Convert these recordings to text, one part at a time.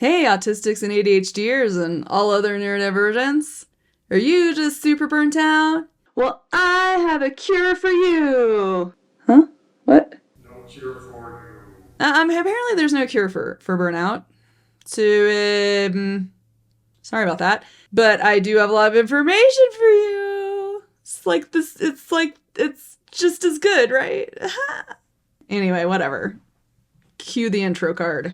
Hey, autistics and ADHDers and all other neurodivergents. Are you just super burnt out? Well, I have a cure for you. Huh? What? No cure for you. Apparently there's no cure for burnout. So, sorry about that. But I do have a lot of information for you. It's just as good, right? Anyway, whatever. Cue the intro card.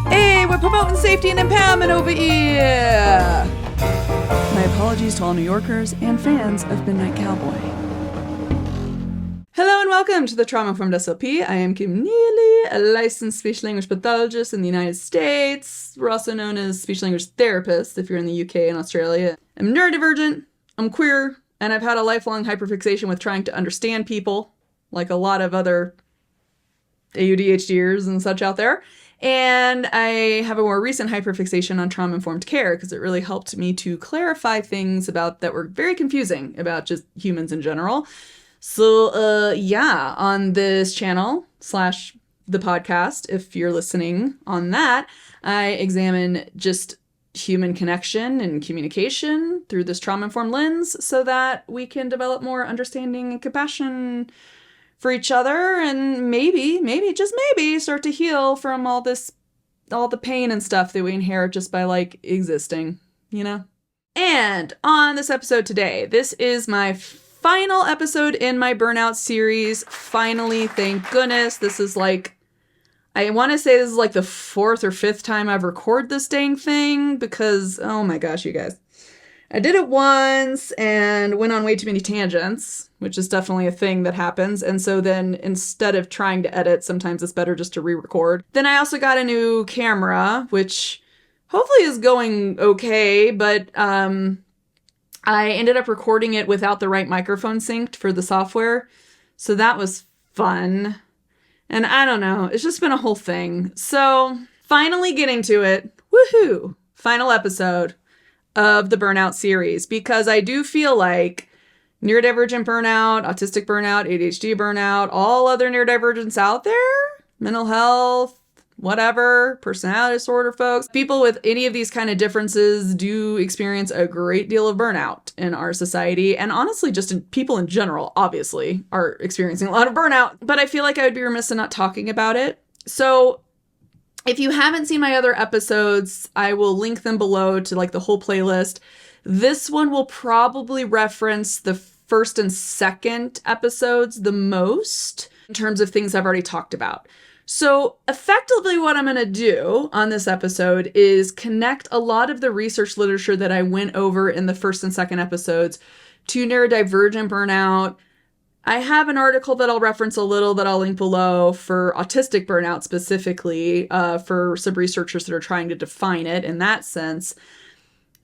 Hey, we're promoting safety and empowerment over here! My apologies to all New Yorkers and fans of Midnight Cowboy. Hello and welcome to the Trauma-Informed SLP. I am Kim Neely, a licensed speech-language pathologist in the United States. We're also known as speech-language therapists if you're in the UK and Australia. I'm neurodivergent, I'm queer, and I've had a lifelong hyperfixation with trying to understand people, like a lot of other ADHDers and such out there. And I have a more recent hyperfixation on trauma-informed care because it really helped me to clarify things about that were very confusing about just humans in general. So, yeah, on this channel / the podcast, if you're listening on that, I examine just human connection and communication through this trauma-informed lens so that we can develop more understanding and compassion for each other and maybe, just maybe, start to heal from all the pain and stuff that we inherit just by, existing, you know? And on this episode today, this is my final episode in my burnout series. Finally, thank goodness. This is I want to say this is the fourth or fifth time I've recorded this dang thing because, oh my gosh, you guys. I did it once and went on way too many tangents, which is definitely a thing that happens. And so then instead of trying to edit, sometimes it's better just to re-record. Then I also got a new camera, which hopefully is going okay, but I ended up recording it without the right microphone synced for the software. So that was fun. And I don't know, it's just been a whole thing. So finally getting to it, woohoo, final episode of the burnout series, because I do feel like neurodivergent burnout, autistic burnout, ADHD burnout, all other neurodivergents out there, mental health, whatever, personality disorder folks, people with any of these kind of differences do experience a great deal of burnout in our society. And honestly, people in general, obviously, are experiencing a lot of burnout. But I feel like I would be remiss in not talking about it. So if you haven't seen my other episodes, I will link them below to the whole playlist. This one will probably reference the first and second episodes the most in terms of things I've already talked about. So effectively what I'm going to do on this episode is connect a lot of the research literature that I went over in the first and second episodes to neurodivergent burnout. I have an article that I'll reference a little that I'll link below for autistic burnout specifically, for some researchers that are trying to define it in that sense.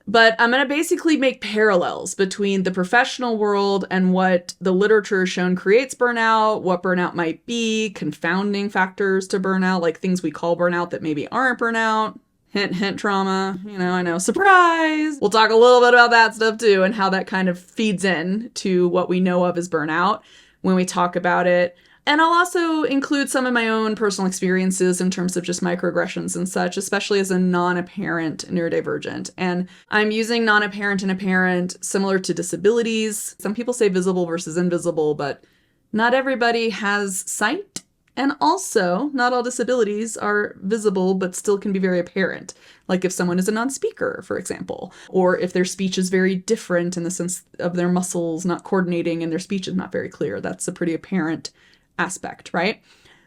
But I'm going to basically make parallels between the professional world and what the literature has shown creates burnout, what burnout might be, confounding factors to burnout, like things we call burnout that maybe aren't burnout. Hint, hint, trauma, I know, surprise! We'll talk a little bit about that stuff too and how that kind of feeds in to what we know of as burnout when we talk about it. And I'll also include some of my own personal experiences in terms of just microaggressions and such, especially as a non-apparent neurodivergent. And I'm using non-apparent and apparent similar to disabilities. Some people say visible versus invisible, but not everybody has sight. And also, not all disabilities are visible, but still can be very apparent. Like if someone is a non-speaker, for example, or if their speech is very different in the sense of their muscles not coordinating and their speech is not very clear. That's a pretty apparent aspect, right?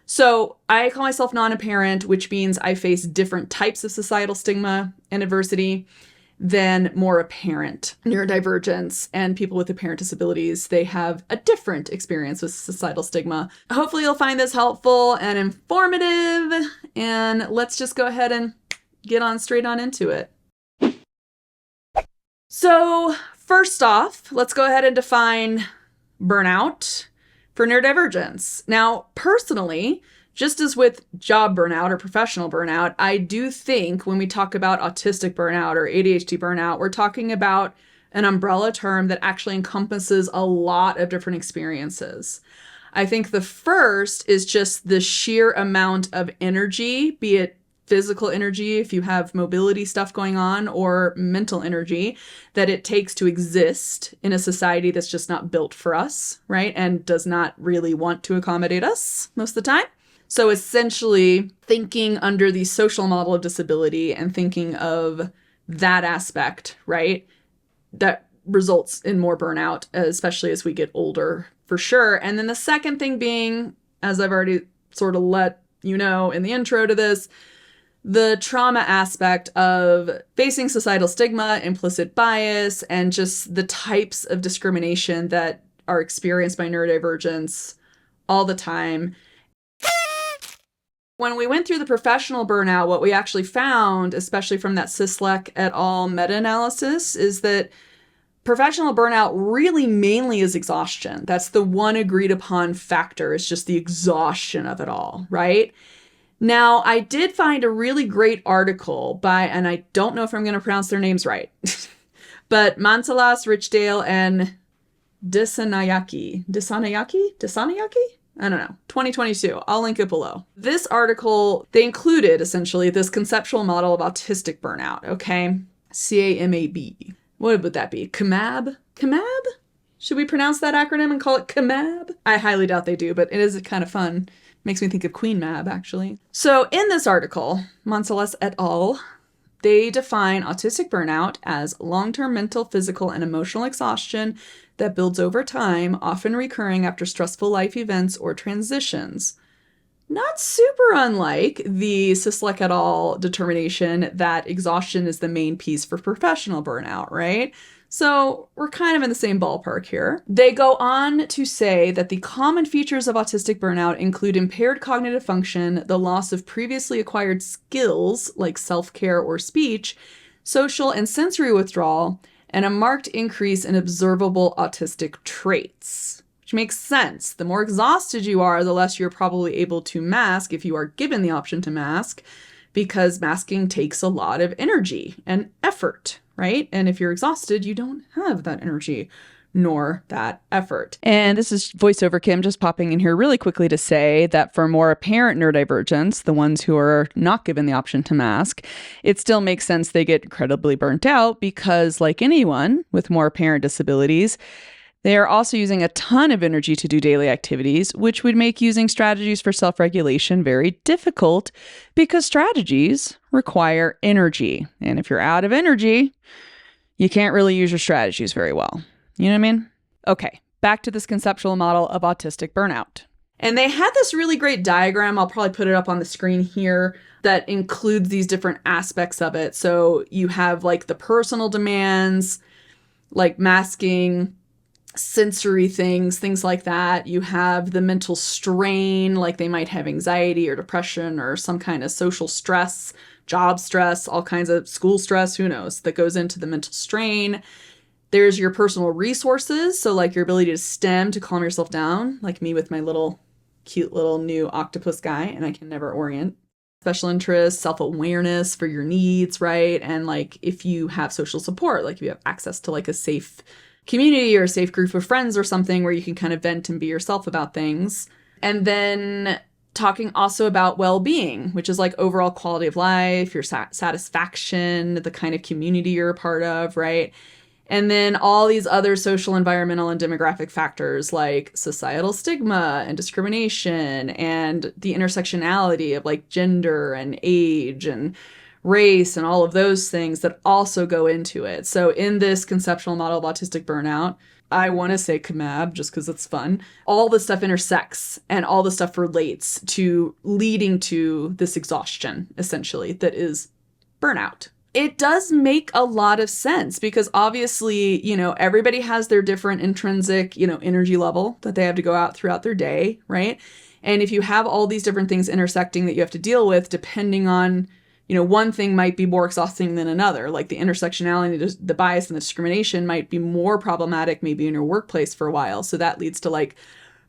So I call myself non-apparent, which means I face different types of societal stigma and adversity than more apparent neurodivergence and people with apparent disabilities. They have a different experience with societal stigma. Hopefully you'll find this helpful and informative, and let's just go ahead and get on straight on into it. So first off, let's go ahead and define burnout for neurodivergence. Now, personally, just as with job burnout or professional burnout, I do think when we talk about autistic burnout or ADHD burnout, we're talking about an umbrella term that actually encompasses a lot of different experiences. I think the first is just the sheer amount of energy, be it physical energy, if you have mobility stuff going on, or mental energy that it takes to exist in a society that's just not built for us, right? And does not really want to accommodate us most of the time. So essentially thinking under the social model of disability and thinking of that aspect, right? That results in more burnout, especially as we get older, for sure. And then the second thing being, as I've already sort of let you know in the intro to this, the trauma aspect of facing societal stigma, implicit bias, and just the types of discrimination that are experienced by neurodivergents all the time. When we went through the professional burnout, what we actually found, especially from that Sislek et al. Meta-analysis, is that professional burnout really mainly is exhaustion. That's the one agreed upon factor. It's just the exhaustion of it all, right? Now, I did find a really great article by, and I don't know if I'm going to pronounce their names right, but Mansalas, Richdale, and Disanayaki? I don't know, 2022. I'll link it below. This article, they included essentially this conceptual model of autistic burnout, okay? CAMAB. What would that be? CAMAB? CAMAB? Should we pronounce that acronym and call it CAMAB? I highly doubt they do, but it is kind of fun. Makes me think of Queen Mab, actually. So in this article, Mansalas et al., they define autistic burnout as long-term mental, physical, and emotional exhaustion that builds over time, often recurring after stressful life events or transitions. Not super unlike the Sislek et al. Determination that exhaustion is the main piece for professional burnout, right? So we're kind of in the same ballpark here. They go on to say that the common features of autistic burnout include impaired cognitive function, the loss of previously acquired skills like self-care or speech, social and sensory withdrawal, and a marked increase in observable autistic traits. Which makes sense. The more exhausted you are, the less you're probably able to mask if you are given the option to mask, because masking takes a lot of energy and effort, right? And if you're exhausted, you don't have that energy nor that effort. And this is voiceover Kim just popping in here really quickly to say that for more apparent neurodivergents, the ones who are not given the option to mask, it still makes sense they get incredibly burnt out because, like anyone with more apparent disabilities, they are also using a ton of energy to do daily activities, which would make using strategies for self-regulation very difficult because strategies require energy. And if you're out of energy, you can't really use your strategies very well. You know what I mean? Okay, back to this conceptual model of autistic burnout. And they had this really great diagram, I'll probably put it up on the screen here, that includes these different aspects of it. So you have like the personal demands, like masking, sensory things like that. You have the mental strain, like they might have anxiety or depression or some kind of social stress, job stress, all kinds of school stress, who knows, that goes into the mental strain. There's your personal resources, so like your ability to stem, to calm yourself down, like me with my little cute little new octopus guy, and I can never orient. Special interests, self-awareness for your needs, right? And like if you have social support, like if you have access to like a safe community or a safe group of friends or something where you can kind of vent and be yourself about things. And then talking also about well-being, which is like overall quality of life, your satisfaction, the kind of community you're a part of, right? And then all these other social, environmental, and demographic factors like societal stigma and discrimination and the intersectionality of like gender and age and race and all of those things that also go into it. So in this conceptual model of autistic burnout, I want to say CAMAB just because it's fun. All this stuff intersects and all the stuff relates to leading to this exhaustion, essentially, that is burnout. It does make a lot of sense because obviously, you know, everybody has their different intrinsic, you know, energy level that they have to go out throughout their day, right? And if you have all these different things intersecting that you have to deal with, depending on, you know, one thing might be more exhausting than another, like the intersectionality, the bias and the discrimination might be more problematic maybe in your workplace for a while. So that leads to like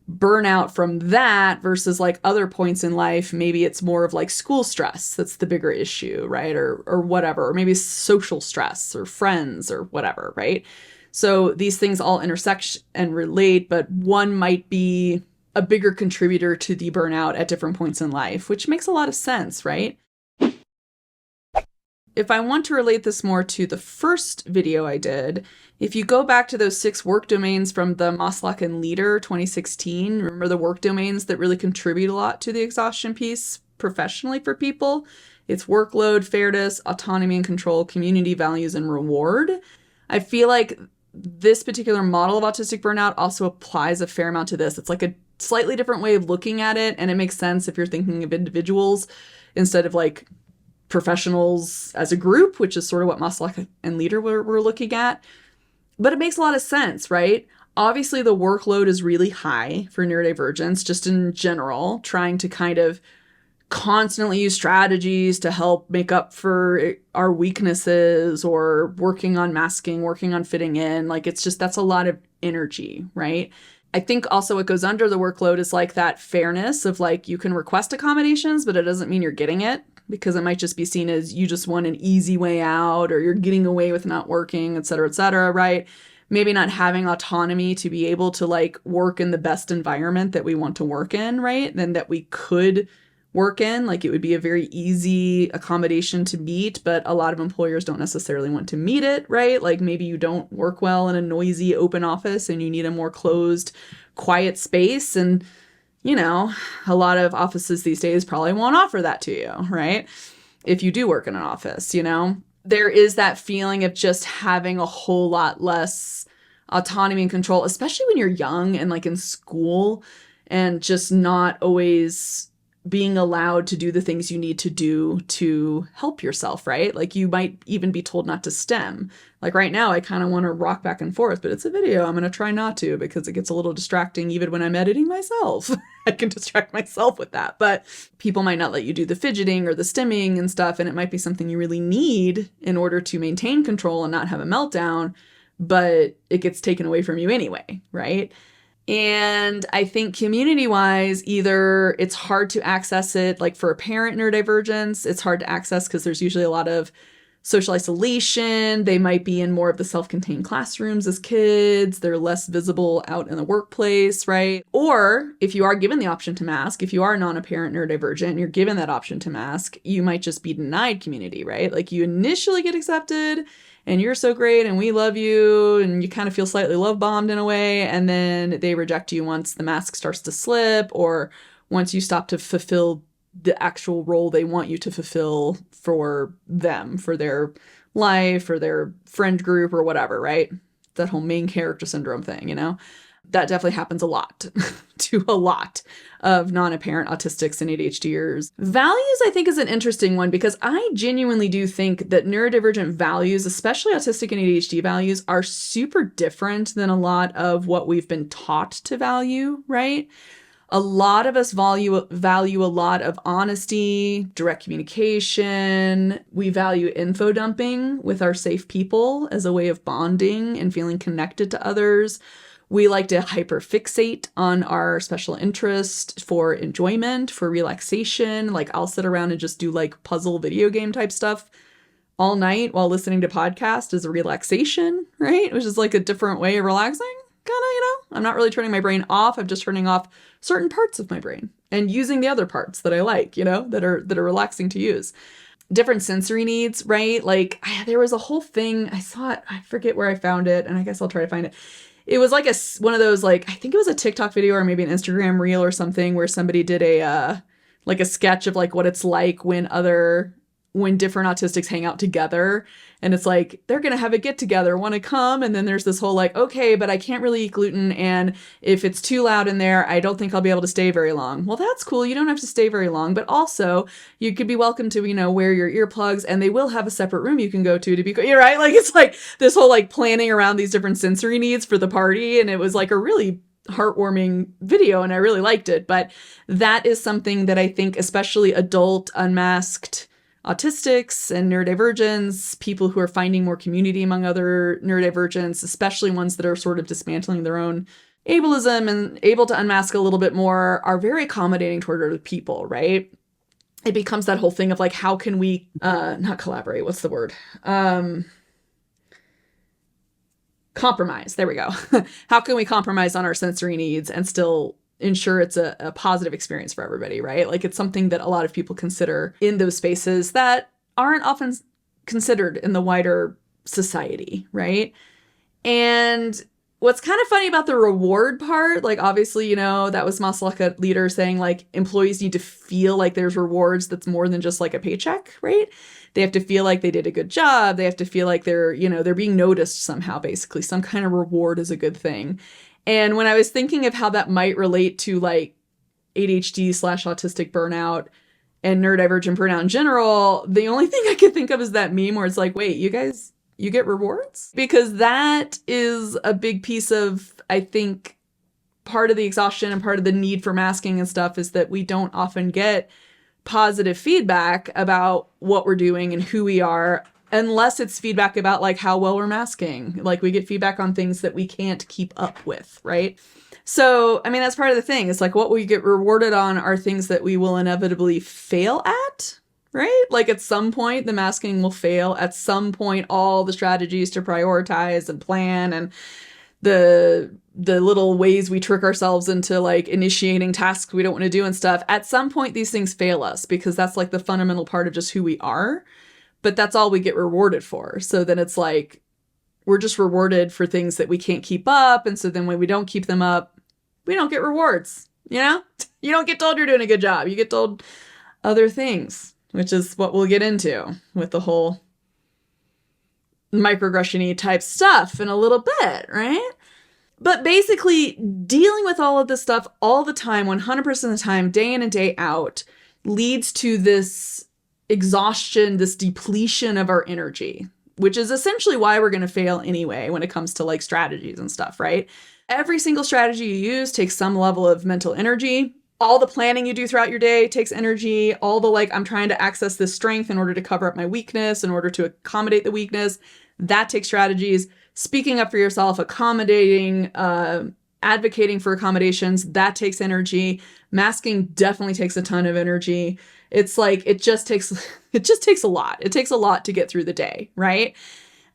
burnout from that versus like other points in life. Maybe it's more of like school stress. That's the bigger issue, right? Or whatever, or maybe social stress or friends or whatever, right? So these things all intersect and relate, but one might be a bigger contributor to the burnout at different points in life, which makes a lot of sense, right? if I want to relate this more to the first video I did, if you go back to those 6 work domains from the Maslach and Leader 2016, remember the work domains that really contribute a lot to the exhaustion piece professionally for people? It's workload, fairness, autonomy and control, community values, and reward. I feel like this particular model of autistic burnout also applies a fair amount to this. It's like a slightly different way of looking at it, and it makes sense if you're thinking of individuals instead of like professionals as a group, which is sort of what Maslach and Leader were looking at. But it makes a lot of sense, right? Obviously, the workload is really high for neurodivergence, just in general, trying to kind of constantly use strategies to help make up for our weaknesses or working on masking, working on fitting in. Like, it's just, that's a lot of energy, right? I think also what goes under the workload is like that fairness of like, you can request accommodations, but it doesn't mean you're getting it, because it might just be seen as you just want an easy way out, or you're getting away with not working, et cetera, right? Maybe not having autonomy to be able to like work in the best environment that we want to work in, right? Then that we could work in, like it would be a very easy accommodation to meet, but a lot of employers don't necessarily want to meet it, right? Like maybe you don't work well in a noisy open office and you need a more closed, quiet space. And, you know, a lot of offices these days probably won't offer that to you, right? If you do work in an office, you know, there is that feeling of just having a whole lot less autonomy and control, especially when you're young and like in school, and just not always being allowed to do the things you need to do to help yourself, right? Like you might even be told not to stem. Like right now, I kind of want to rock back and forth, but it's a video. I'm going to try not to, because it gets a little distracting even when I'm editing myself. I can distract myself with that, but people might not let you do the fidgeting or the stimming and stuff. And it might be something you really need in order to maintain control and not have a meltdown, but it gets taken away from you anyway, right? And I think community-wise, either it's hard to access it, like for a parent neurodivergence, it's hard to access because there's usually a lot of social isolation. They might be in more of the self-contained classrooms as kids. They're less visible out in the workplace, right? Or if you are given the option to mask, if you are non-apparent neurodivergent and you're given that option to mask, you might just be denied community, right? Like you initially get accepted and you're so great and we love you and you kind of feel slightly love bombed in a way, and then they reject you once the mask starts to slip or once you stop to fulfill the actual role they want you to fulfill for them, for their life or their friend group or whatever, right? That whole main character syndrome thing, you know? That definitely happens a lot to a lot of non-apparent autistics and ADHDers. Values, I think, is an interesting one because I genuinely do think that neurodivergent values, especially autistic and ADHD values, are super different than a lot of what we've been taught to value, right? A lot of us value a lot of honesty, direct communication. We value info dumping with our safe people as a way of bonding and feeling connected to others. We like to hyperfixate on our special interest for enjoyment, for relaxation. Like I'll sit around and just do like puzzle video game type stuff all night while listening to podcasts as a relaxation, right? Which is like a different way of relaxing. Kind of, you know, I'm not really turning my brain off. I'm just turning off certain parts of my brain and using the other parts that I like, you know, that are relaxing to use. Different sensory needs, right? Like there was a whole thing, I saw it, I forget where I found it, and I guess I'll try to find it. It was like one of those, like, I think it was a TikTok video or maybe an Instagram reel or something where somebody did a sketch of like what it's like when different autistics hang out together. And it's like, they're going to have a get together, want to come? And then there's this whole like, okay, but I can't really eat gluten. And if it's too loud in there, I don't think I'll be able to stay very long. Well, that's cool. You don't have to stay very long, but also you could be welcome to, you know, wear your earplugs, and they will have a separate room you can go to be, you're right. Like, it's like this whole like planning around these different sensory needs for the party. And it was like a really heartwarming video and I really liked it. But that is something that I think, especially adult unmasked autistics and neurodivergents, people who are finding more community among other neurodivergents, especially ones that are sort of dismantling their own ableism and able to unmask a little bit more, are very accommodating toward other people, right? It becomes that whole thing of like, how can we not collaborate? What's the word? Compromise. There we go. How can we compromise on our sensory needs and still ensure it's a positive experience for everybody, right? Like it's something that a lot of people consider in those spaces that aren't often considered in the wider society, right? And what's kind of funny about the reward part, like obviously, that was Maslow, a leader, saying like employees need to feel like there's rewards that's more than just like a paycheck, right? They have to feel like they did a good job. They have to feel like they're being noticed somehow, basically. Some kind of reward is a good thing. And when I was thinking of how that might relate to like ADHD/autistic burnout and neurodivergent burnout in general, the only thing I could think of is that meme where it's like, wait, you guys, you get rewards? Because that is a big piece of, I think, part of the exhaustion and part of the need for masking and stuff is that we don't often get positive feedback about what we're doing and who we are, unless it's feedback about like how well we're masking. Like we get feedback on things that we can't keep up with, right? So, I mean, that's part of the thing. It's like what we get rewarded on are things that we will inevitably fail at, right? Like at some point, the masking will fail. At some point, all the strategies to prioritize and plan and the little ways we trick ourselves into like initiating tasks we don't want to do and stuff. At some point, these things fail us because that's like the fundamental part of just who we are. But that's all we get rewarded for. So then it's like, we're just rewarded for things that we can't keep up. And so then when we don't keep them up, we don't get rewards, You don't get told you're doing a good job. You get told other things, which is what we'll get into with the whole microaggression-y type stuff in a little bit, right? But basically, dealing with all of this stuff all the time, 100% of the time, day in and day out, leads to this exhaustion, this depletion of our energy, which is essentially why we're going to fail anyway when it comes to like strategies and stuff, right? Every single strategy you use takes some level of mental energy. All the planning you do throughout your day takes energy. All the like, I'm trying to access this strength in order to cover up my weakness, in order to accommodate the weakness, that takes strategies. Speaking up for yourself, accommodating, advocating for accommodations, that takes energy. Masking definitely takes a ton of energy. It's like, it just takes a lot. It takes a lot to get through the day, right?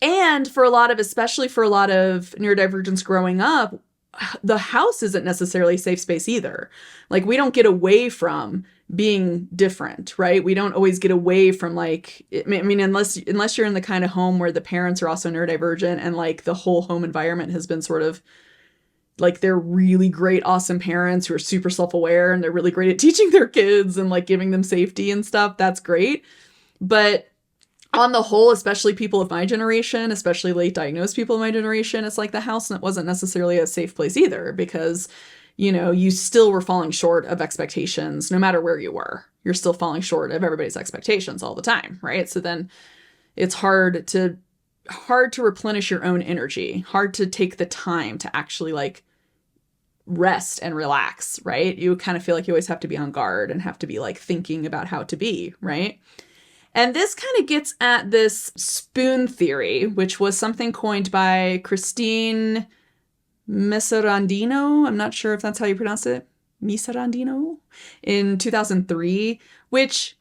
And especially for a lot of neurodivergents growing up, the house isn't necessarily a safe space either. Like we don't get away from being different, right? We don't always get away from like, I mean, unless you're in the kind of home where the parents are also neurodivergent and like the whole home environment has been sort of like they're really great, awesome parents who are super self-aware and they're really great at teaching their kids and like giving them safety and stuff. That's great. But on the whole, especially people of my generation, especially late diagnosed people of my generation, it's like the house wasn't necessarily a safe place either because, you still were falling short of expectations no matter where you were. You're still falling short of everybody's expectations all the time, right? So then it's hard to replenish your own energy, hard to take the time to actually like rest and relax, right? You kind of feel like you always have to be on guard and have to be like thinking about how to be, right? And this kind of gets at this spoon theory, which was something coined by Christine Miserandino. I'm not sure if that's how you pronounce it. Miserandino in 2003, which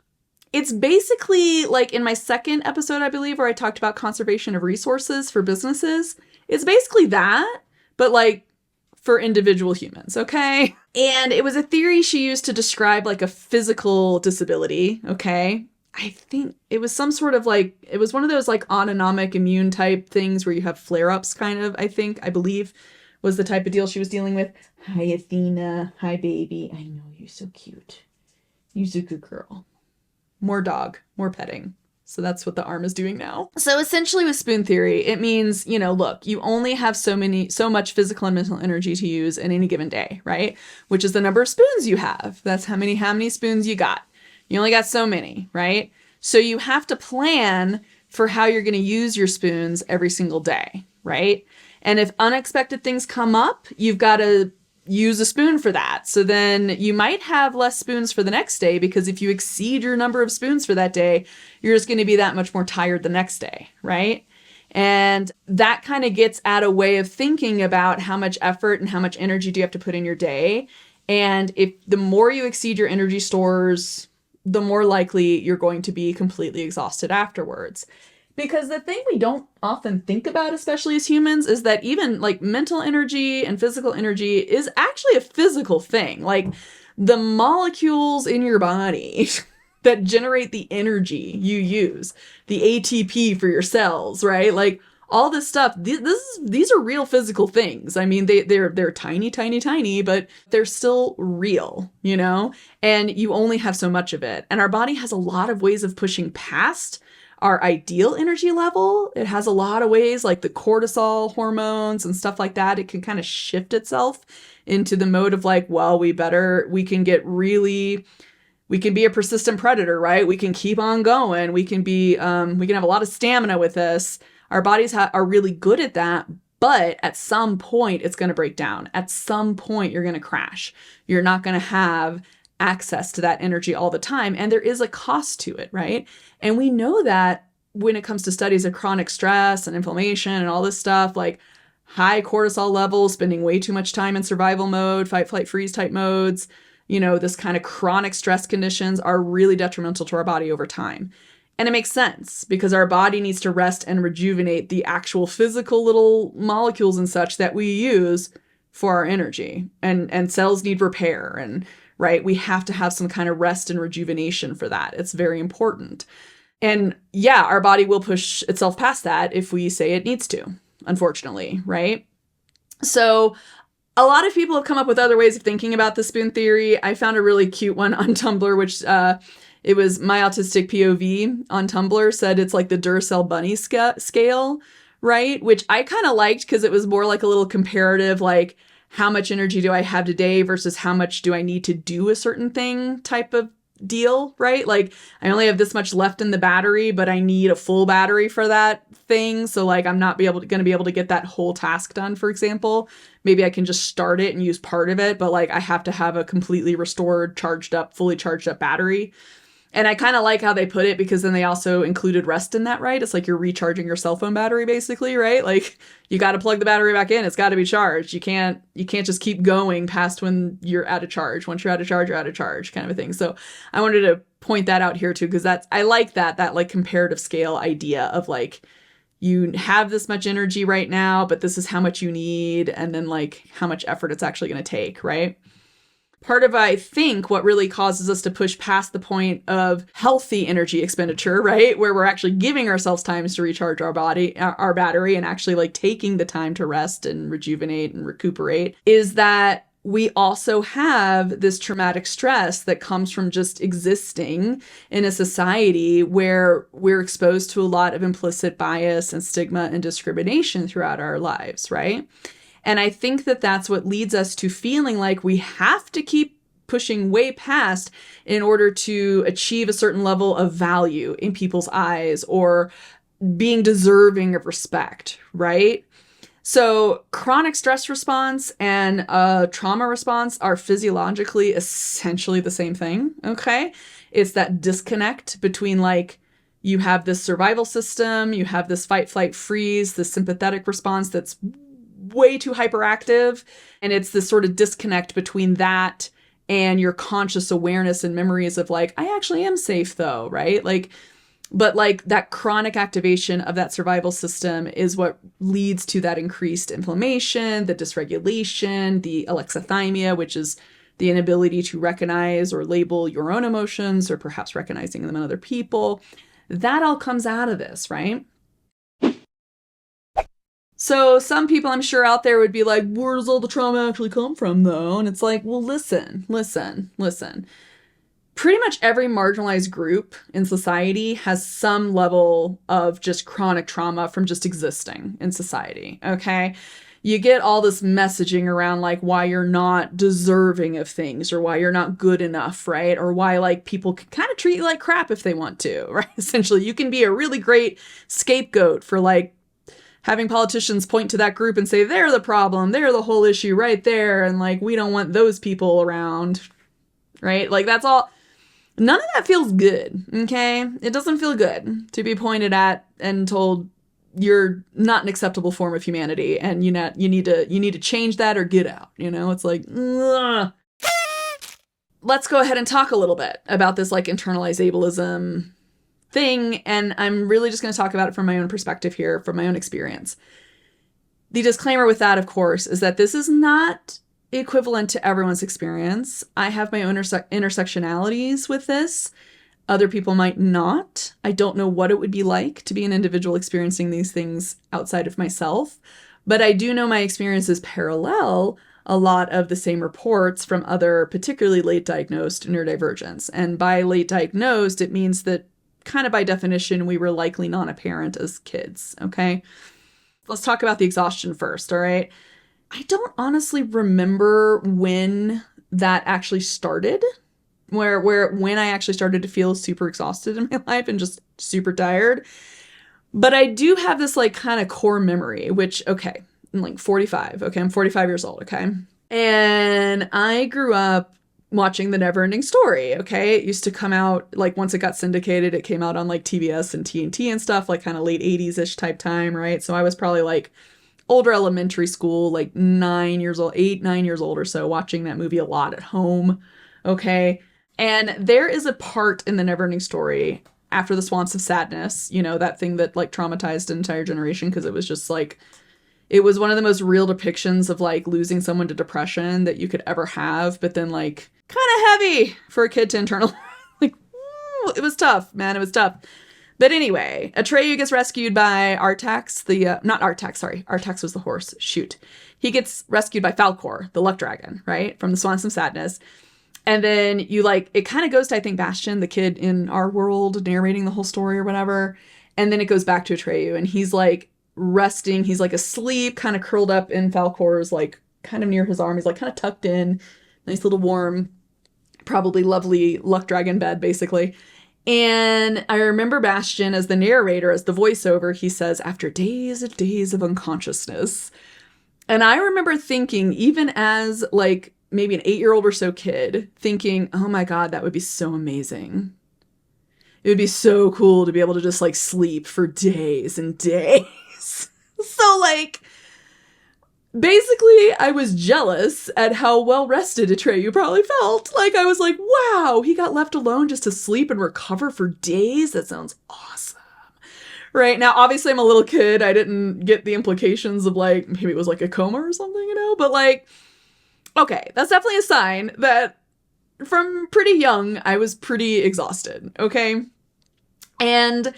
it's basically like in my second episode, I believe, where I talked about conservation of resources for businesses. It's basically that, but like for individual humans, okay? And it was a theory she used to describe like a physical disability, okay? I think it was some sort of like, it was one of those like autonomic immune type things where you have flare-ups kind of, I believe was the type of deal she was dealing with. Hi, Athena. Hi, baby. I know, you're so cute. You're a good girl. More dog, more petting. So that's what the arm is doing now. So essentially with spoon theory, it means, look, you only have so much physical and mental energy to use in any given day, right? Which is the number of spoons you have. That's how many spoons you got. You only got so many, right? So you have to plan for how you're going to use your spoons every single day, right? And if unexpected things come up, you've got to use a spoon for that. So then you might have less spoons for the next day because if you exceed your number of spoons for that day, you're just going to be that much more tired the next day, right? And that kind of gets at a way of thinking about how much effort and how much energy do you have to put in your day. And if the more you exceed your energy stores, the more likely you're going to be completely exhausted afterwards. Because the thing we don't often think about, especially as humans, is that even like mental energy and physical energy is actually a physical thing. Like the molecules in your body that generate the energy you use, the ATP for your cells, right? Like all this stuff, these are real physical things. I mean, they're tiny, tiny, tiny, but they're still real, you know? And you only have so much of it. And our body has a lot of ways of pushing past our ideal energy level. It has a lot of ways, like the cortisol hormones and stuff like that. It can kind of shift itself into the mode of like, well, we can be a persistent predator, right? We can keep on going. We can have a lot of stamina with this. Our bodies are really good at that, but at some point it's going to break down. At some point you're going to crash. You're not going to have access to that energy all the time. And there is a cost to it, right? And we know that when it comes to studies of chronic stress and inflammation and all this stuff, like high cortisol levels, spending way too much time in survival mode, fight, flight, freeze type modes, this kind of chronic stress conditions are really detrimental to our body over time. And it makes sense because our body needs to rest and rejuvenate the actual physical little molecules and such that we use for our energy. And cells need repair, and right, we have to have some kind of rest and rejuvenation for that. It's very important. And yeah, our body will push itself past that if we say it needs to, unfortunately, right? So a lot of people have come up with other ways of thinking about the spoon theory. I found a really cute one on Tumblr, which it was My Autistic POV on Tumblr, said it's like the Duracell bunny scale, right? Which I kind of liked because it was more like a little comparative, like how much energy do I have today versus how much do I need to do a certain thing type of deal, right? Like I only have this much left in the battery, but I need a full battery for that thing. So like I'm not going to be able to get that whole task done, for example. Maybe I can just start it and use part of it, but like I have to have a completely restored, fully charged up battery. And I kind of like how they put it because then they also included rest in that, right? It's like you're recharging your cell phone battery basically, right? Like you got to plug the battery back in. It's got to be charged. You can't just keep going past when you're out of charge. Once you're out of charge, you're out of charge kind of a thing. So I wanted to point that out here too, because I like that like comparative scale idea of like, you have this much energy right now, but this is how much you need. And then like how much effort it's actually going to take, right? Part of, I think, what really causes us to push past the point of healthy energy expenditure, right? Where we're actually giving ourselves times to recharge our battery and actually like taking the time to rest and rejuvenate and recuperate, is that we also have this traumatic stress that comes from just existing in a society where we're exposed to a lot of implicit bias and stigma and discrimination throughout our lives, right? And I think that that's what leads us to feeling like we have to keep pushing way past in order to achieve a certain level of value in people's eyes or being deserving of respect, right? So chronic stress response and trauma response are physiologically essentially the same thing, okay? It's that disconnect between like, you have this survival system, you have this fight, flight, freeze, this sympathetic response that's way too hyperactive. And it's this sort of disconnect between that and your conscious awareness and memories of like, I actually am safe though, right? Like, but like that chronic activation of that survival system is what leads to that increased inflammation, the dysregulation, the alexithymia, which is the inability to recognize or label your own emotions or perhaps recognizing them in other people. That all comes out of this, right? So some people I'm sure out there would be like, where does all the trauma actually come from though? And it's like, well, listen. Pretty much every marginalized group in society has some level of just chronic trauma from just existing in society, okay? You get all this messaging around like why you're not deserving of things or why you're not good enough, right? Or why like people can kind of treat you like crap if they want to, right? Essentially, you can be a really great scapegoat for like having politicians point to that group and say, they're the problem, they're the whole issue right there, and like, we don't want those people around, right? Like, that's all. None of that feels good, okay? It doesn't feel good to be pointed at and told you're not an acceptable form of humanity and you need to change that or get out, It's like, ugh. Let's go ahead and talk a little bit about this like internalized ableism thing, and I'm really just going to talk about it from my own perspective here, from my own experience. The disclaimer with that, of course, is that this is not equivalent to everyone's experience. I have my own intersectionalities with this. Other people might not. I don't know what it would be like to be an individual experiencing these things outside of myself, but I do know my experiences parallel a lot of the same reports from other particularly late diagnosed neurodivergents. And by late diagnosed, it means that kind of by definition, we were likely non-apparent as kids, okay? Let's talk about the exhaustion first, all right? I don't honestly remember when that actually started, when I actually started to feel super exhausted in my life and just super tired. But I do have this like kind of core memory, which, okay, I'm like 45. Okay, I'm 45 years old, okay? And I grew up watching The Neverending Story, okay? It used to come out, like once it got syndicated, it came out on like TBS and TNT and stuff, like kind of late 80s-ish type time, right? So I was probably like older elementary school, like 9 years old, 8, 9 years old or so, watching that movie a lot at home, okay? And there is a part in The Neverending Story after the Swamps of Sadness, you know, that thing that like traumatized an entire generation because it was just like, it was one of the most real depictions of like losing someone to depression that you could ever have, but then like kind of heavy for a kid to internalize. Like, ooh, it was tough, man. It was tough. But anyway, Atreyu gets rescued by Artax, not Artax, sorry. Artax was the horse. Shoot. He gets rescued by Falkor, the luck dragon, right? From the Swamps of Sadness. And then you like, it kind of goes to, I think, Bastian, the kid in our world, narrating the whole story or whatever. And then it goes back to Atreyu and he's like resting. He's like asleep, kind of curled up in Falkor's, like kind of near his arm. He's like kind of tucked in, nice little warm, probably lovely luck dragon bed, basically. And I remember Bastian as the narrator, as the voiceover, he says, after days and days of unconsciousness. And I remember thinking, even as like maybe an 8-year-old or so kid, thinking, oh my God, that would be so amazing. It would be so cool to be able to just like sleep for days and days. So like, basically I was jealous at how well rested Atreyu probably felt. Like I was like, wow, he got left alone just to sleep and recover for days. That sounds awesome. Right now, obviously I'm a little kid. I didn't get the implications of like, maybe it was like a coma or something, you know, but like, okay, that's definitely a sign that from pretty young, I was pretty exhausted, okay? And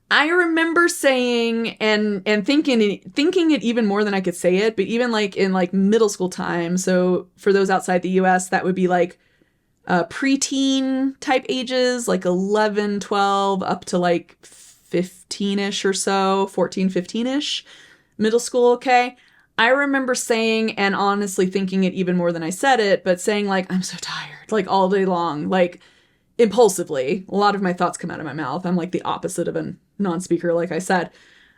I remember saying and thinking it even more than I could say it, but even like in like middle school time, so for those outside the US, that would be like preteen type ages, like 11, 12, up to like 15-ish or so, 14, 15-ish, middle school, okay? I remember saying, and honestly thinking it even more than I said it, but saying like, I'm so tired, like all day long, like impulsively. A lot of my thoughts come out of my mouth. I'm like the opposite of a non-speaker, like I said.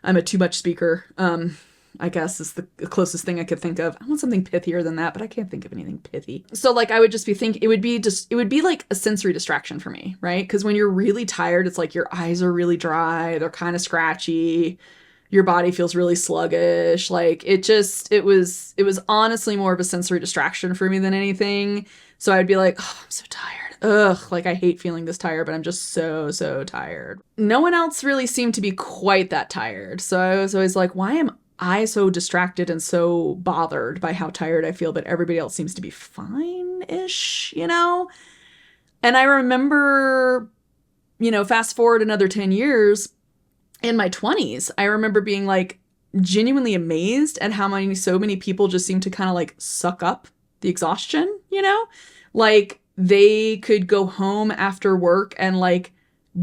I'm a too much speaker, I guess is the closest thing I could think of. I want something pithier than that, but I can't think of anything pithy. So like I would just be thinking, it would be like a sensory distraction for me, right? Because when you're really tired, it's like your eyes are really dry, they're kind of scratchy, your body feels really sluggish. Like it was honestly more of a sensory distraction for me than anything. So I'd be like, oh, I'm so tired. Ugh, like I hate feeling this tired, but I'm just so tired. No one else really seemed to be quite that tired. So I was always like, why am I so distracted and so bothered by how tired I feel, but everybody else seems to be fine-ish, you know? And I remember, you know, fast forward another 10 years, in my 20s, I remember being like genuinely amazed at how so many people just seem to kind of like suck up the exhaustion, you know? Like they could go home after work and like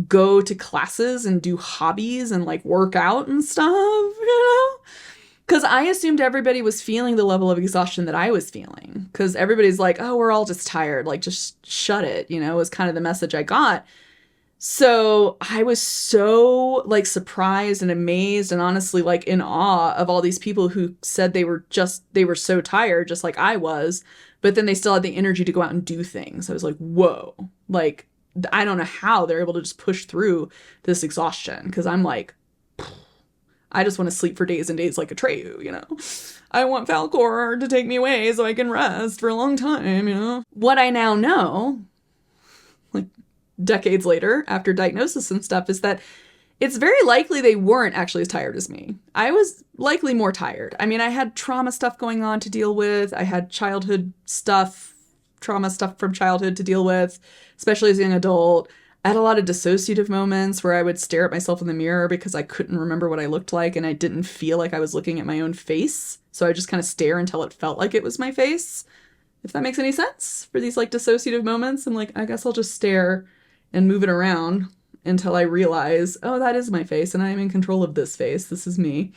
go to classes and do hobbies and like work out and stuff, you know? Because I assumed everybody was feeling the level of exhaustion that I was feeling. Because everybody's like, oh, we're all just tired. Like, just shut it, you know, was kind of the message I got. So I was so like surprised and amazed and honestly like in awe of all these people who said they were so tired, just like I was, but then they still had the energy to go out and do things. I was like, whoa, like, I don't know how they're able to just push through this exhaustion. Because I'm like, I just want to sleep for days and days like Atreyu, you know? I want Falkor to take me away so I can rest for a long time, you know? What I now know, like decades later, after diagnosis and stuff, is that it's very likely they weren't actually as tired as me. I was likely more tired. I mean, I had trauma stuff going on to deal with. I had childhood stuff, trauma stuff from childhood to deal with, especially as a young adult. I had a lot of dissociative moments where I would stare at myself in the mirror because I couldn't remember what I looked like and I didn't feel like I was looking at my own face. So I just kind of stare until it felt like it was my face. If that makes any sense. For these like dissociative moments, I'm like, I guess I'll just stare and move it around until I realize, oh, that is my face and I am in control of this face. This is me.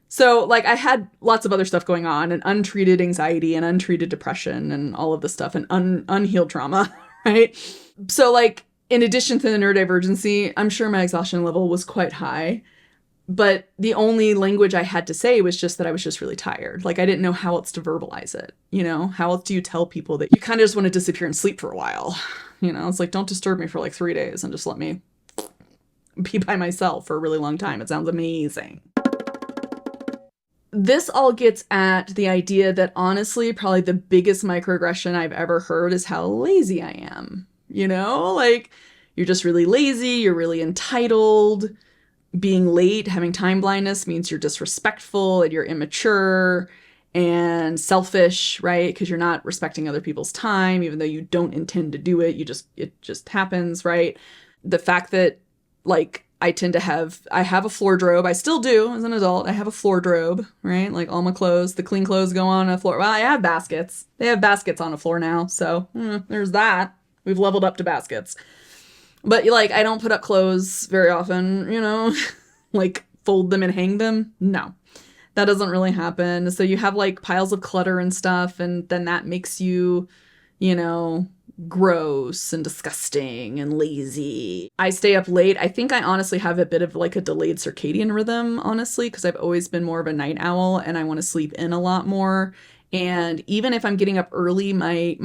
So like I had lots of other stuff going on, and untreated anxiety and untreated depression and all of this stuff, and unhealed trauma, right? So like in addition to the neurodivergency, I'm sure my exhaustion level was quite high, but the only language I had to say was just that I was just really tired. Like I didn't know how else to verbalize it. How else do you tell people that you kind of just want to disappear and sleep for a while? It's like, don't disturb me for like 3 days and just let me be by myself for a really long time. It sounds amazing. This all gets at the idea that honestly, probably the biggest microaggression I've ever heard is how lazy I am. Like you're just really lazy, you're really entitled. Being late, having time blindness means you're disrespectful and you're immature and selfish, right? Because you're not respecting other people's time, even though you don't intend to do it. It just happens, right? The fact that like I have a floor drobe. I still do as an adult. I have a floor drobe, right? Like all my clothes, the clean clothes go on a floor. Well, I have baskets. They have baskets on the floor now. So there's that. We've leveled up to baskets. But like, I don't put up clothes very often, like fold them and hang them. No, that doesn't really happen. So you have like piles of clutter and stuff. And then that makes you, gross and disgusting and lazy. I stay up late. I think I honestly have a bit of like a delayed circadian rhythm, honestly, because I've always been more of a night owl and I want to sleep in a lot more. And even if I'm getting up early, my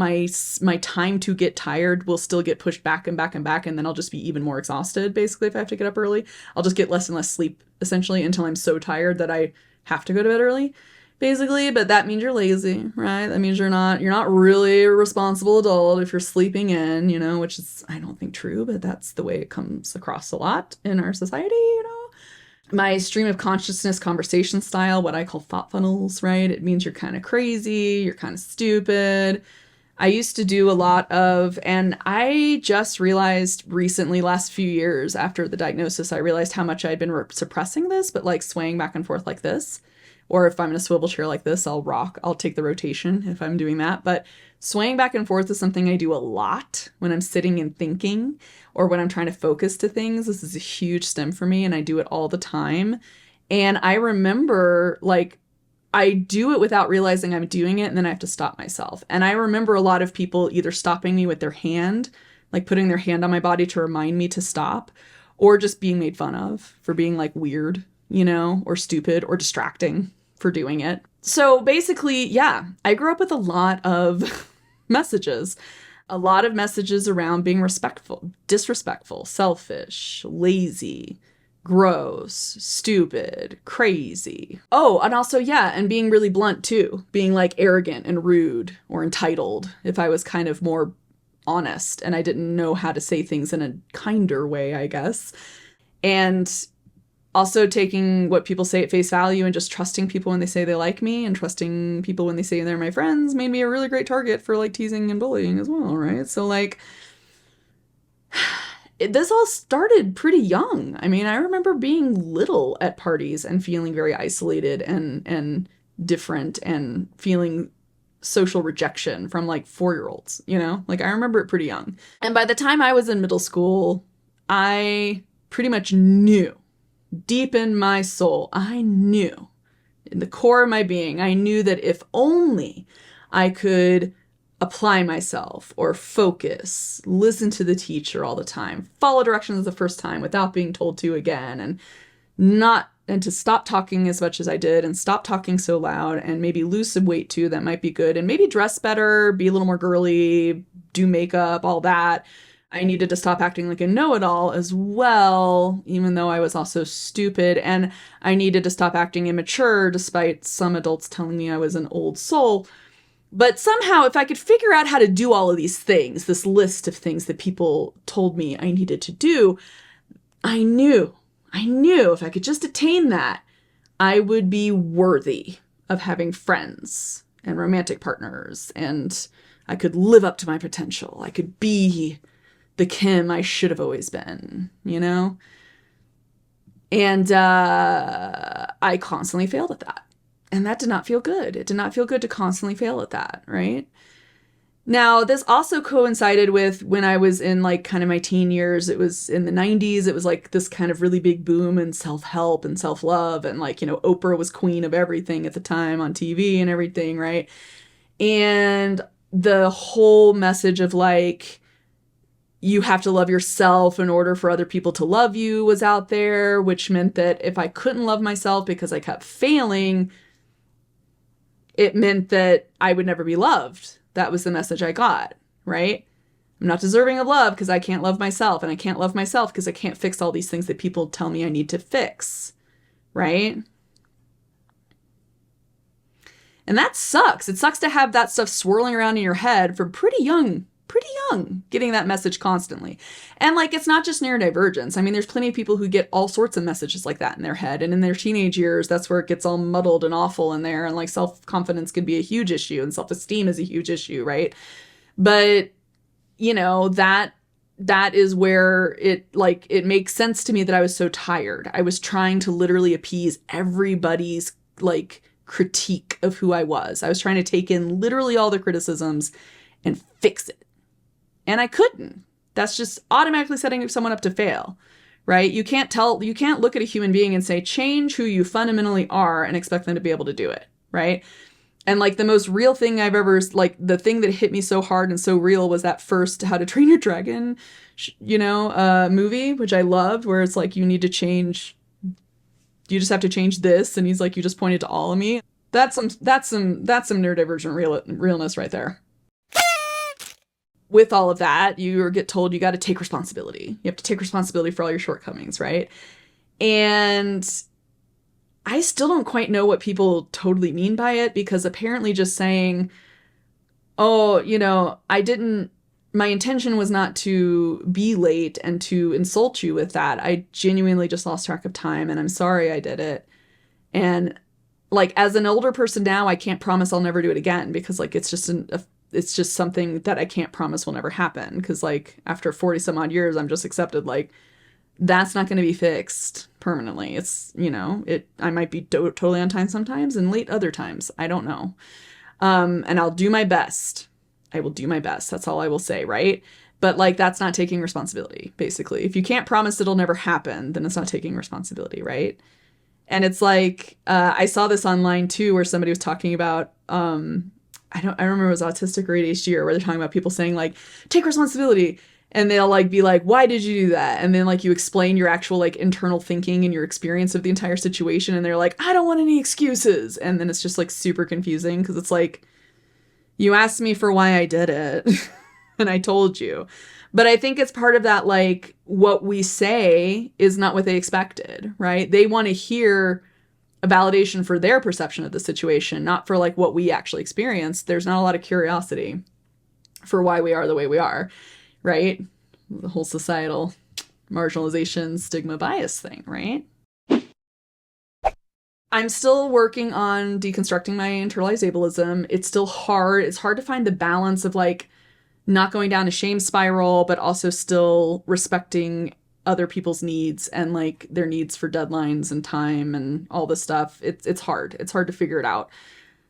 time to get tired will still get pushed back and back and back, and then I'll just be even more exhausted, basically, if I have to get up early. I'll just get less and less sleep, essentially, until I'm so tired that I have to go to bed early, basically. But that means you're lazy, right? That means you're not really a responsible adult if you're sleeping in, which is, I don't think, true, but that's the way it comes across a lot in our society, My stream of consciousness conversation style, what I call thought funnels, right? It means you're kind of crazy, you're kind of stupid. I used to do a lot of, and I just realized recently, last few years after the diagnosis, I realized how much I'd been suppressing this, but like swaying back and forth like this. Or if I'm in a swivel chair like this, I'll take the rotation if I'm doing that. But swaying back and forth is something I do a lot when I'm sitting and thinking or when I'm trying to focus to things. This is a huge stem for me and I do it all the time. And I remember like I do it without realizing I'm doing it and then I have to stop myself. And I remember a lot of people either stopping me with their hand, like putting their hand on my body to remind me to stop, or just being made fun of for being like weird, or stupid or distracting for doing it. So basically, yeah, I grew up with a lot of messages around being disrespectful, selfish, lazy, gross, stupid, crazy. Oh, and also, yeah, and being really blunt too, being like arrogant and rude or entitled if I was kind of more honest and I didn't know how to say things in a kinder way, I guess. And also taking what people say at face value and just trusting people when they say they like me and trusting people when they say they're my friends made me a really great target for like teasing and bullying as well, right? So like this all started pretty young. I mean, I remember being little at parties and feeling very isolated and different and feeling social rejection from like 4-year-olds, Like I remember it pretty young. And by the time I was in middle school, I pretty much knew deep in my soul, I knew in the core of my being, I knew that if only I could apply myself or focus, listen to the teacher all the time, follow directions the first time without being told to again, and to stop talking as much as I did and stop talking so loud and maybe lose some weight too, that might be good, and maybe dress better, be a little more girly, do makeup, all that. I needed to stop acting like a know-it-all as well, even though I was also stupid. And I needed to stop acting immature, despite some adults telling me I was an old soul. But somehow, if I could figure out how to do all of these things, this list of things that people told me I needed to do, I knew if I could just attain that, I would be worthy of having friends and romantic partners. And I could live up to my potential. I could be the Kim I should have always been, you know? And I constantly failed at that. And that did not feel good. It did not feel good to constantly fail at that, right? Now, this also coincided with when I was in like kind of my teen years. It was in the 90s. It was like this kind of really big boom in self-help and self-love. And like, you know, Oprah was queen of everything at the time on TV and everything, right? And the whole message of like, you have to love yourself in order for other people to love you was out there, which meant that if I couldn't love myself because I kept failing, it meant that I would never be loved. That was the message I got, right? I'm not deserving of love because I can't love myself, and I can't love myself because I can't fix all these things that people tell me I need to fix, right? And that sucks. It sucks to have that stuff swirling around in your head from pretty young, getting that message constantly. And like, it's not just neurodivergence. I mean, there's plenty of people who get all sorts of messages like that in their head. And in their teenage years, that's where it gets all muddled and awful in there. And like self-confidence can be a huge issue, and self-esteem is a huge issue, right? But, you know, that is where it makes sense to me that I was so tired. I was trying to literally appease everybody's like critique of who I was. I was trying to take in literally all the criticisms and fix it. And I couldn't. That's just automatically setting someone up to fail, right? You can't look at a human being and say, change who you fundamentally are and expect them to be able to do it, right? And like the most real thing I've ever, like the thing that hit me so hard and so real was that first How to Train Your Dragon, movie, which I loved, where it's like, you need to change, you just have to change this. And he's like, you just pointed to all of me. That's some neurodivergent realness right there. With all of that, you get told you got to take responsibility. You have to take responsibility for all your shortcomings, right? And I still don't quite know what people totally mean by it, because apparently just saying, oh, my intention was not to be late and to insult you with that. I genuinely just lost track of time, and I'm sorry I did it. And like, as an older person now, I can't promise I'll never do it again, because like, it's just something that I can't promise will never happen. Because like, after 40 some odd years, I'm just accepted like, that's not going to be fixed permanently. It's, I might be totally on time sometimes and late other times. I don't know. And I'll do my best. I will do my best. That's all I will say, right? But like, that's not taking responsibility, basically. If you can't promise it'll never happen, then it's not taking responsibility, right? And it's like, I saw this online too, where somebody was talking about, I remember it was autistic or ADHD, or where they're talking about people saying like, take responsibility. And they'll like be like, why did you do that? And then like you explain your actual like internal thinking and your experience of the entire situation. And they're like, I don't want any excuses. And then it's just like super confusing, because it's like, you asked me for why I did it and I told you. But I think it's part of that, like, what we say is not what they expected, right? They want to hear a validation for their perception of the situation, not for like what we actually experienced. There's not a lot of curiosity for why we are the way we are, right? The whole societal marginalization, stigma, bias thing, right? I'm still working on deconstructing my internalized ableism. It's still hard. It's hard to find the balance of like not going down a shame spiral, but also still respecting other people's needs and like their needs for deadlines and time and all this stuff. It's hard. It's hard to figure it out.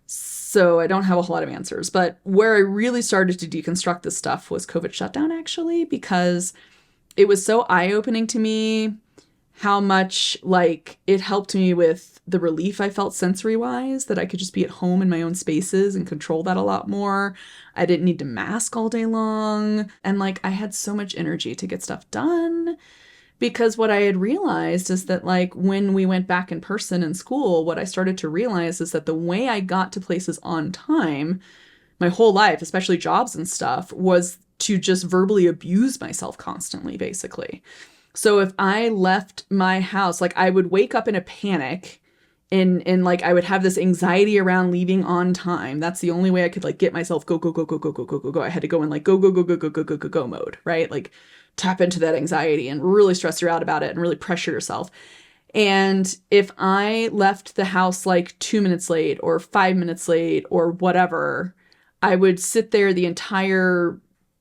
So I don't have a whole lot of answers. But where I really started to deconstruct this stuff was COVID shutdown, actually, because it was so eye-opening to me how much like it helped me with the relief I felt sensory-wise, that I could just be at home in my own spaces and control that a lot more. I didn't need to mask all day long. And like, I had so much energy to get stuff done. Because what I had realized is that like when we went back in person in school, what I started to realize is that the way I got to places on time my whole life, especially jobs and stuff, was to just verbally abuse myself constantly, basically. So if I left my house, like I would wake up in a panic and like I would have this anxiety around leaving on time. That's the only way I could like get myself go. I had to go in like go mode, right? Like tap into that anxiety and really stress you out about it and really pressure yourself. And if I left the house like 2 minutes late or 5 minutes late or whatever, I would sit there the entire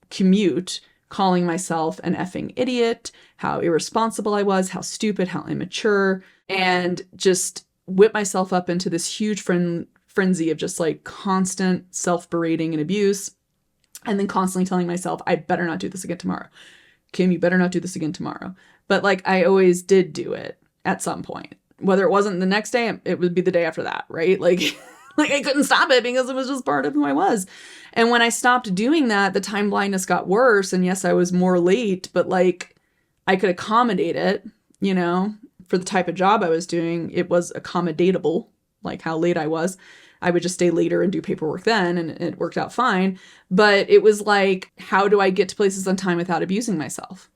commute calling myself an effing idiot, how irresponsible I was, how stupid, how immature, and just whip myself up into this huge frenzy of just like constant self-berating and abuse. And then constantly telling myself, I better not do this again tomorrow. Kim, you better not do this again tomorrow. But like, I always did do it at some point. Whether it wasn't the next day, it would be the day after that, right? Like, like I couldn't stop it because it was just part of who I was. And when I stopped doing that, the time blindness got worse. And yes, I was more late, but like I could accommodate it, you know, for the type of job I was doing. It was accommodatable, like how late I was. I would just stay later and do paperwork then, and it worked out fine. But it was like, how do I get to places on time without abusing myself?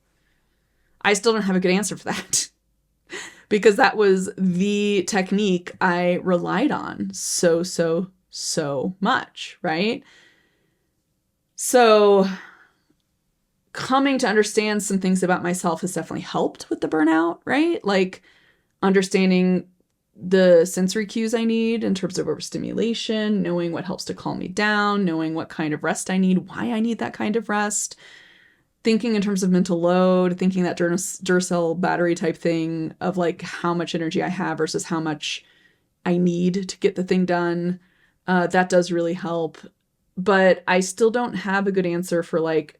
I still don't have a good answer for that because that was the technique I relied on so much, right? So coming to understand some things about myself has definitely helped with the burnout, right? Like understanding the sensory cues I need in terms of overstimulation, knowing what helps to calm me down, knowing what kind of rest I need, why I need that kind of rest, thinking in terms of mental load, thinking that Duracell battery type thing of like how much energy I have versus how much I need to get the thing done. That does really help. But I still don't have a good answer for like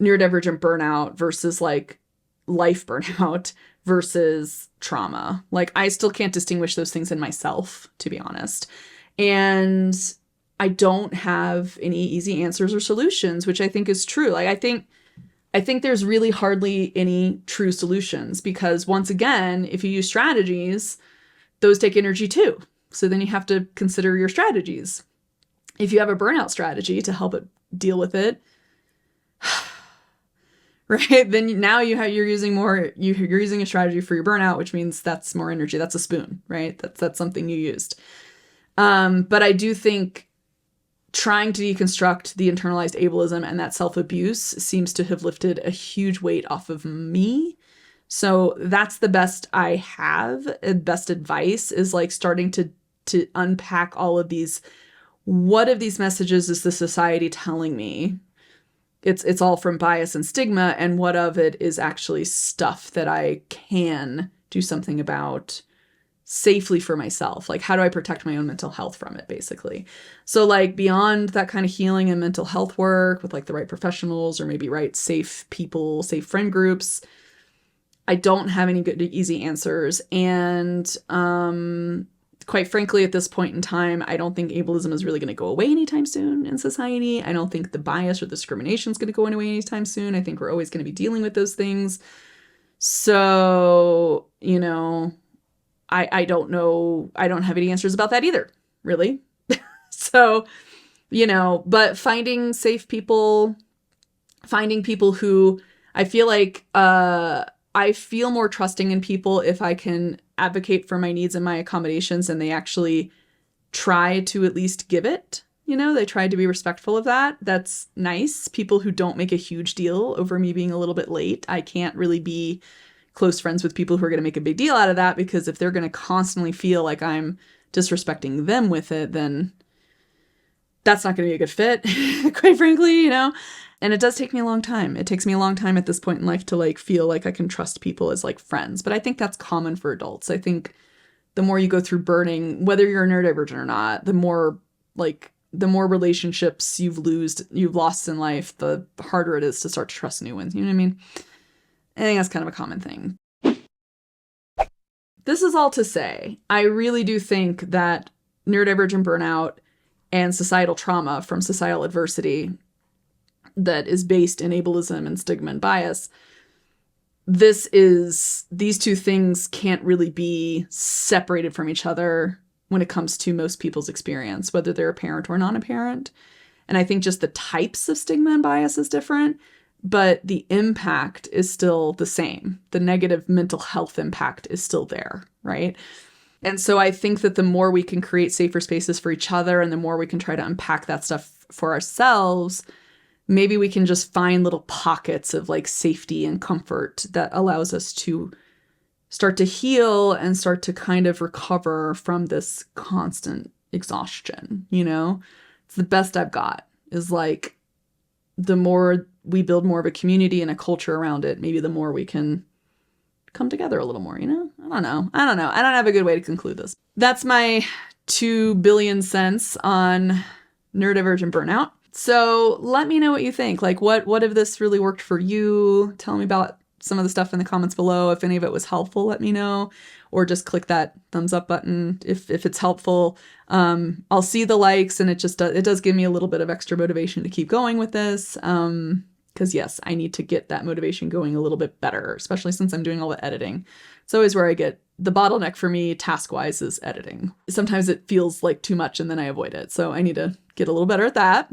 neurodivergent burnout versus like life burnout versus trauma. Like I still can't distinguish those things in myself, to be honest. And I don't have any easy answers or solutions, which I think is true. Like I think there's really hardly any true solutions because once again, if you use strategies, those take energy too. So then you have to consider your strategies. If you have a burnout strategy to help it deal with it, right? Then now you're using a strategy for your burnout, which means that's more energy. That's a spoon, right? That's something you used. But I do think trying to deconstruct the internalized ableism and that self-abuse seems to have lifted a huge weight off of me. So that's the best I have. Best advice is like starting to unpack all of these. What of these messages is the society telling me? It's all from bias and stigma, and what of it is actually stuff that I can do something about safely for myself? Like, how do I protect my own mental health from it, basically? So like beyond that kind of healing and mental health work with like the right professionals or maybe right safe people, safe friend groups, I don't have any good, easy answers. And quite frankly, at this point in time, I don't think ableism is really going to go away anytime soon in society. I don't think the bias or the discrimination is going to go away anytime soon. I think we're always going to be dealing with those things. So, you know, I don't know. I don't have any answers about that either, really. So, you know, but finding safe people, finding people who I feel like, I feel more trusting in people if I can advocate for my needs and my accommodations and they actually try to at least give it. You know, they try to be respectful of that. That's nice. People who don't make a huge deal over me being a little bit late. I can't really be close friends with people who are going to make a big deal out of that because if they're going to constantly feel like I'm disrespecting them with it, then that's not going to be a good fit, quite frankly, you know? And it does take me a long time. It takes me a long time at this point in life to like feel like I can trust people as like friends. But I think that's common for adults. I think the more you go through burning, whether you're a neurodivergent or not, the more relationships you've lost in life, the harder it is to start to trust new ones. You know what I mean? I think that's kind of a common thing. This is all to say, I really do think that neurodivergent burnout and societal trauma from societal adversity that is based in ableism and stigma and bias, these two things can't really be separated from each other when it comes to most people's experience, whether they're a parent or non-apparent. And I think just the types of stigma and bias is different, but the impact is still the same. The negative mental health impact is still there, right? And so I think that the more we can create safer spaces for each other and the more we can try to unpack that stuff for ourselves, maybe we can just find little pockets of like safety and comfort that allows us to start to heal and start to kind of recover from this constant exhaustion, you know? It's the best I've got is like the more we build more of a community and a culture around it, maybe the more we can come together a little more, you know? I don't know. I don't have a good way to conclude this. That's my 2 billion cents on neurodivergent burnout. So let me know what you think. Like, what if this really worked for you? Tell me about some of the stuff in the comments below. If any of it was helpful, let me know, or just click that thumbs up button if it's helpful. I'll see the likes, and it does give me a little bit of extra motivation to keep going with this. Because yes, I need to get that motivation going a little bit better, especially since I'm doing all the editing. It's always where I get the bottleneck for me task-wise is editing. Sometimes it feels like too much and then I avoid it. So I need to get a little better at that.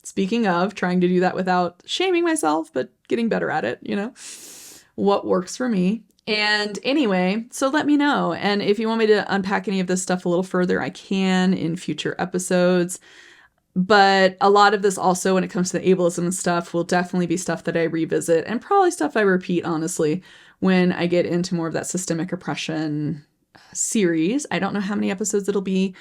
Speaking of trying to do that without shaming myself, but getting better at it, you know, what works for me. And anyway, so let me know. And if you want me to unpack any of this stuff a little further, I can in future episodes. But a lot of this also, when it comes to the ableism and stuff, will definitely be stuff that I revisit and probably stuff I repeat, honestly, when I get into more of that systemic oppression series. I don't know how many episodes it'll be.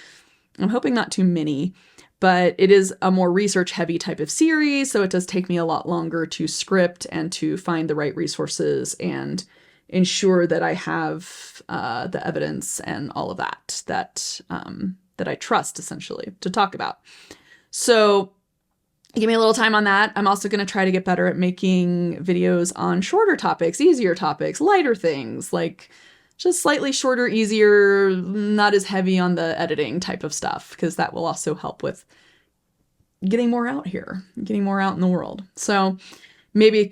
I'm hoping not too many, but it is a more research heavy type of series. So it does take me a lot longer to script and to find the right resources and ensure that I have the evidence and all of that I trust, essentially, to talk about. So give me a little time on that. I'm also going to try to get better at making videos on shorter topics, easier topics, lighter things, like just slightly shorter, easier, not as heavy on the editing type of stuff, because that will also help with getting more out here, getting more out in the world. So maybe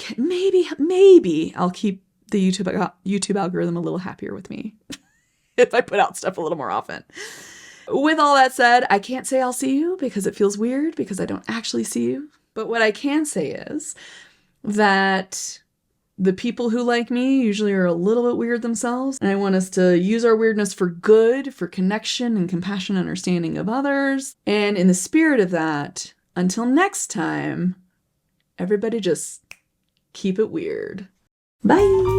I'll keep the YouTube algorithm a little happier with me if I put out stuff a little more often. With all that said, I can't say I'll see you because it feels weird because I don't actually see you. But what I can say is that the people who like me usually are a little bit weird themselves. And I want us to use our weirdness for good, for connection and compassion and understanding of others. And in the spirit of that, until next time, everybody just keep it weird. Bye.